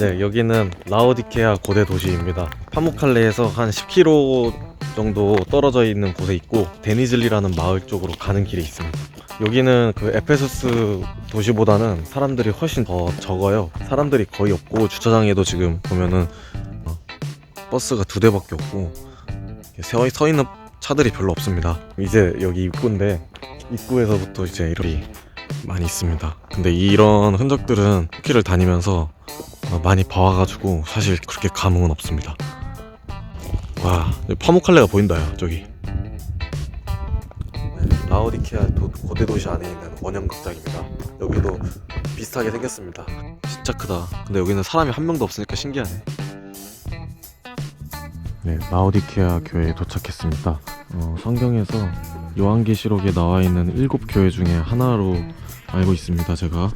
네, 여기는 라오디케아 고대 도시입니다. 파무칼레에서 한 10km 정도 떨어져 있는 곳에 있고, 데니즐리라는 마을 쪽으로 가는 길에 있습니다. 여기는 그 에페소스 도시보다는 사람들이 훨씬 더 적어요. 사람들이 거의 없고, 주차장에도 지금 보면은 버스가 2대밖에 없고 서 있는 차들이 별로 없습니다. 이제 여기 입구인데, 입구에서부터 이제 이렇게 많이 있습니다. 근데 이런 흔적들은 터키를 다니면서 많이 봐와가지고 사실 그렇게 감흥은 없습니다. 와, 파무칼레가 보인다 야, 저기. 네, 라오디케아 고대 도시 안에 있는 원형 극장입니다. 여기도 비슷하게 생겼습니다. 진짜 크다. 근데 여기는 사람이 한 명도 없으니까 신기하네. 네, 라오디케아 교회에 도착했습니다. 성경에서 요한계시록에 나와 있는 7교회 중에 하나로 알고 있습니다. 제가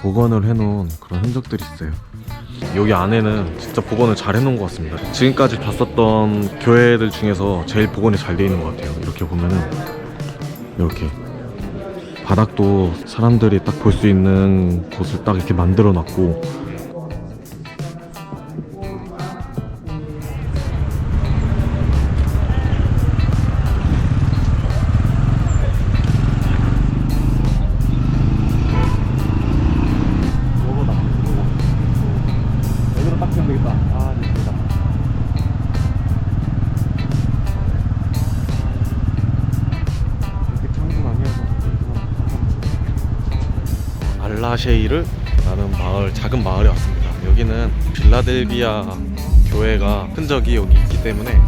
복원을 해놓은 그런 흔적들이 있어요. 여기 안에는 진짜 복원을 잘 해놓은 것 같습니다. 지금까지 봤었던 교회들 중에서 제일 복원이 잘 돼 있는 것 같아요. 이렇게 보면은 이렇게 바닥도 사람들이 딱 볼 수 있는 곳을 딱 이렇게 만들어 놨고, 알라셰이르라는 마을, 작은 마을에 왔습니다. 여기는 빌라델비아 교회가 흔적이 여기 있기 때문에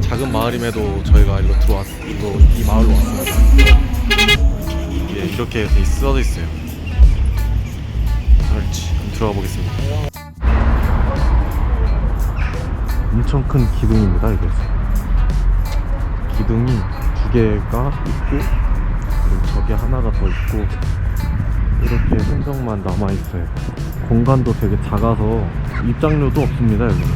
작은 마을임에도 저희가 일로 이 마을로 왔습니다. 예, 이렇게 써져 있어요. 그렇지, 그럼 들어가 보겠습니다. 엄청 큰 기둥입니다. 이게 기둥이 2개가 있고, 그리고 저기 하나가 더 있고, 이렇게 흔적만 남아있어요. 공간도 되게 작아서 입장료도 없습니다. 여기는.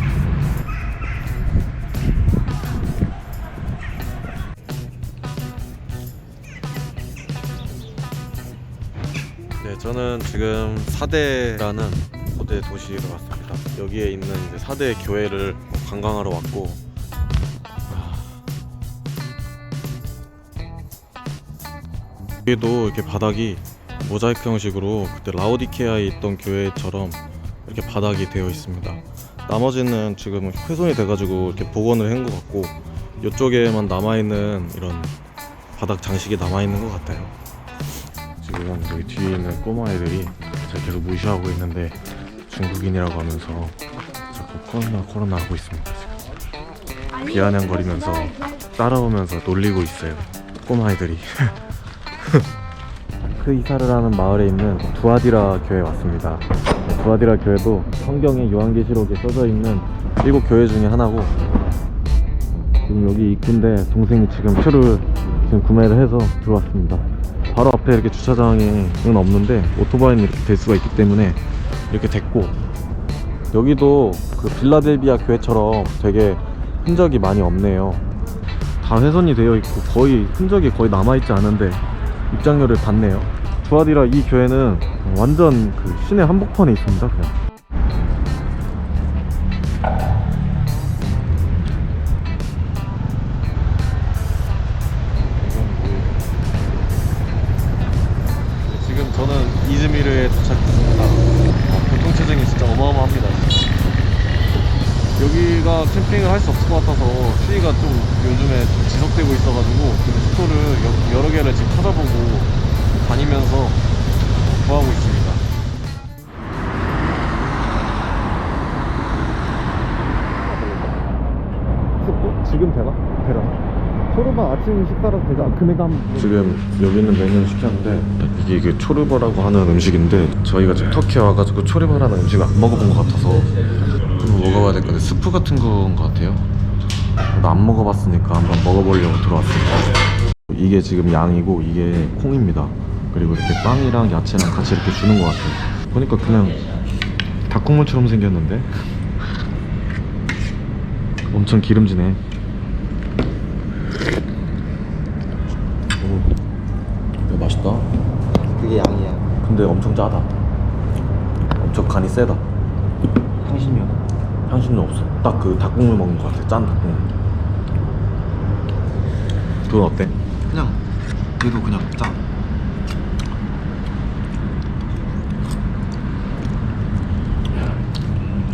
네, 저는 지금 사대라는 고대 도시로 왔습니다. 여기에 있는 이제 사대 교회를 관광하러 왔고, 여기도 이렇게 바닥이 모자이크 형식으로 그때 라오디케아에 있던 교회처럼 이렇게 바닥이 되어 있습니다. 나머지는 지금 훼손이 돼가지고 이렇게 복원을 한 것 같고, 이쪽에만 남아있는 이런 바닥 장식이 남아있는 것 같아요. 지금 여기 뒤에 있는 꼬마애들이 제가 계속 무시하고 있는데 중국인이라고 하면서 자꾸 코로나 하고 있습니다. 지금 비아냥거리면서 따라오면서 놀리고 있어요, 꼬마애들이. 이사르라는 마을에 있는 두아디라 교회에 왔습니다. 두아디라 교회도 성경의 요한계시록에 써져 있는 7교회 중에 하나고, 지금 여기 입구인데 동생이 지금 표를 구매를 해서 들어왔습니다. 바로 앞에 이렇게 주차장은 없는데 오토바이는 이렇게 될 수가 있기 때문에 이렇게 됐고, 여기도 그 빌라델비아 교회처럼 되게 흔적이 많이 없네요. 다 훼손이 되어 있고 거의 흔적이 거의 남아있지 않은데 입장료를 받네요. 두아디라 이 교회는 완전 그 시내 한복판에 있습니다. 그냥 지금 저는 이즈미르에 도착했습니다. 교통체증이 진짜 어마어마합니다. 여기가 캠핑을 할 수 없을 것 같아서 추위가 좀 요즘에 좀 지속되고 있어가지고 숙소를 여러 개를 지금 찾아보고 다니면서 구하고 있습니다. 지금 되나? 초르바 아침 식사라도 되자. 금액가 지금 여기는 메뉴를 시켰는데, 이게 그 초르바라고 하는 음식인데, 저희가 지금 터키에 와가지고 초르바라는 음식을 안 먹어본 것 같아서 한번 먹어봐야 될 건데, 스프 같은 건 것 같아요. 나 안 먹어봤으니까 한번 먹어보려고 들어왔습니다. 이게 지금 양이고 이게 콩입니다. 그리고 이렇게 빵이랑 야채랑 같이 이렇게 주는 것 같아요. 보니까 그냥 닭국물처럼 생겼는데 엄청 기름지네. 오, 맛있다. 그게 양이야. 근데 엄청 짜다. 엄청 간이 세다. 향신료. 향신료 없어. 딱 그 닭국물 먹는 것 같아. 짠 닭국물. 그건 어때? 그냥 얘도 그냥 짠.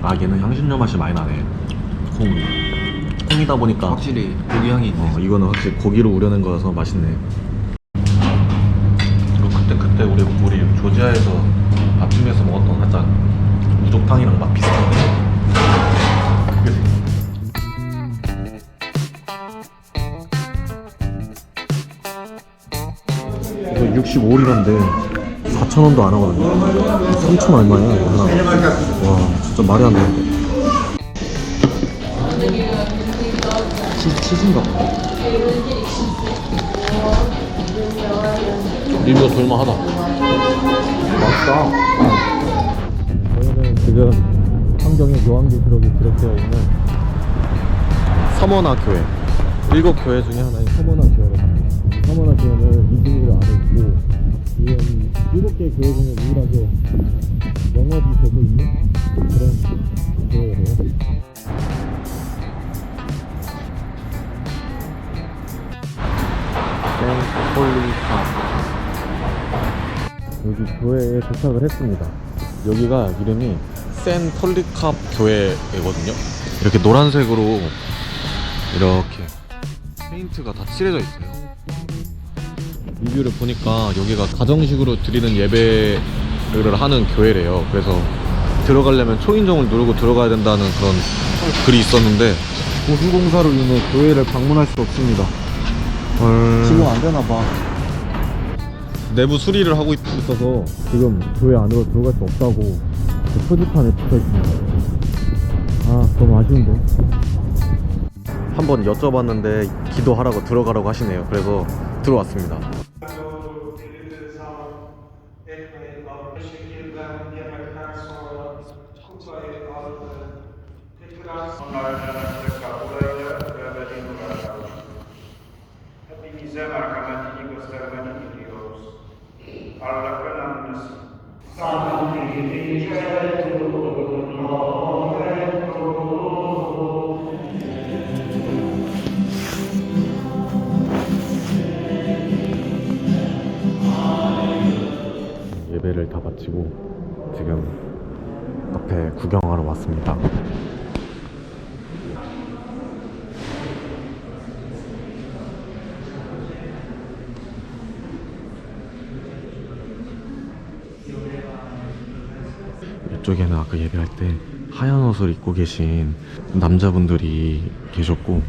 아 얘는 향신료 맛이 많이 나네. 콩이다 보니까 확실히 고기 향이 있네. 이거는 확실히 고기로 우려낸 거라서 맛있네. 그리고 그때 우리 조지아에서 아침에서 먹었던 살짝 우족탕이랑 맛 비슷한데. 이거 65리라인데 4,000원도 안 하거든요. 3,000 얼마야 하나. 와 진짜 말이 안 되는데. 치즈인가 봐. 리뷰가 돌만하다. 맛있다. 저희는 지금 환경의 요한계시록이 기록되어 있는 서머나 교회, 7교회 중에 하나인 서머나 교회를 갑니다. 서머나 교회는 이즈미르 안에 있고 지금 7개 교회 중에 유일하게 영업이 되고 있는 그런 교회예요. 여기 교회에 도착을 했습니다. 여기가 이름이 센 폴리캅 교회거든요. 이렇게 노란색으로 이렇게 페인트가 다 칠해져 있어요. 리뷰를 보니까 여기가 가정식으로 드리는 예배를 하는 교회래요. 그래서 들어가려면 초인종을 누르고 들어가야 된다는 그런 글이 있었는데 보수공사로 인해 교회를 방문할 수 없습니다. 지금 안 되나 봐. 내부 수리를 하고 있어서 지금 교회 안으로 들어갈 수 없다고 그 표지판에 붙어 있습니다. 아 너무 아쉬운데. 한번 여쭤봤는데 기도하라고 들어가라고 하시네요. 그래서 들어왔습니다. 예배를 다 마치고 지금 앞에 구경하러 왔습니다. 이쪽에는 아까 예배할 때 하얀 옷을 입고 계신 남자분들이 계셨고,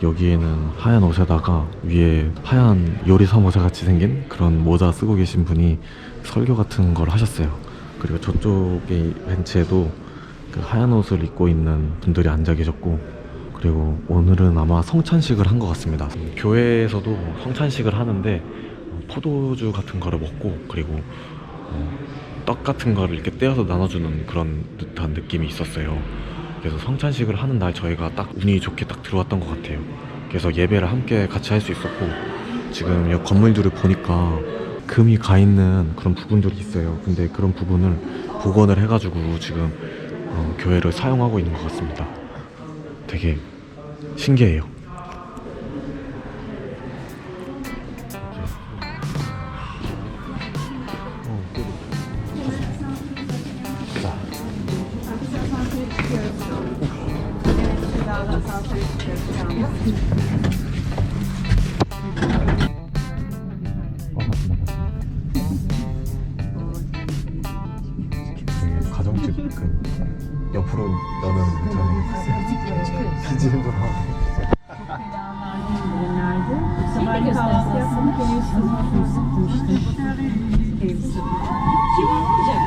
여기에는 하얀 옷에다가 위에 하얀 요리사 모자 같이 생긴 그런 모자 쓰고 계신 분이 설교 같은 걸 하셨어요. 그리고 저쪽에 벤치에도 그 하얀 옷을 입고 있는 분들이 앉아 계셨고, 그리고 오늘은 아마 성찬식을 한 것 같습니다. 교회에서도 성찬식을 하는데 포도주 같은 거를 먹고, 그리고 떡 같은 거를 이렇게 떼어서 나눠주는 그런 듯한 느낌이 있었어요. 그래서 성찬식을 하는 날 저희가 딱 운이 좋게 딱 들어왔던 것 같아요. 그래서 예배를 함께 같이 할 수 있었고, 지금 이 건물들을 보니까 금이 가 있는 그런 부분들이 있어요. 근데 그런 부분을 복원을 해가지고 지금 교회를 사용하고 있는 것 같습니다. 되게 신기해요. 가정집 그 옆으로 여는 전에 비즈를 하고 Sabah kahvaltı yaptım. Geliyorsunuz. Sıkmıştım. Ev sıkmıştım. Kim olacak?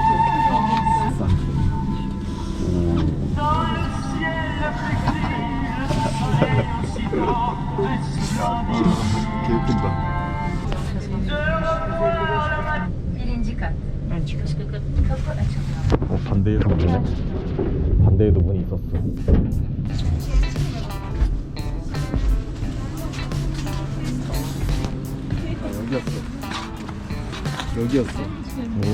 개웃긴다. Birinci kat. Kapı açılıyor. 반대에서 문에? 반대에도 문이 있었어. 여기였어. 오.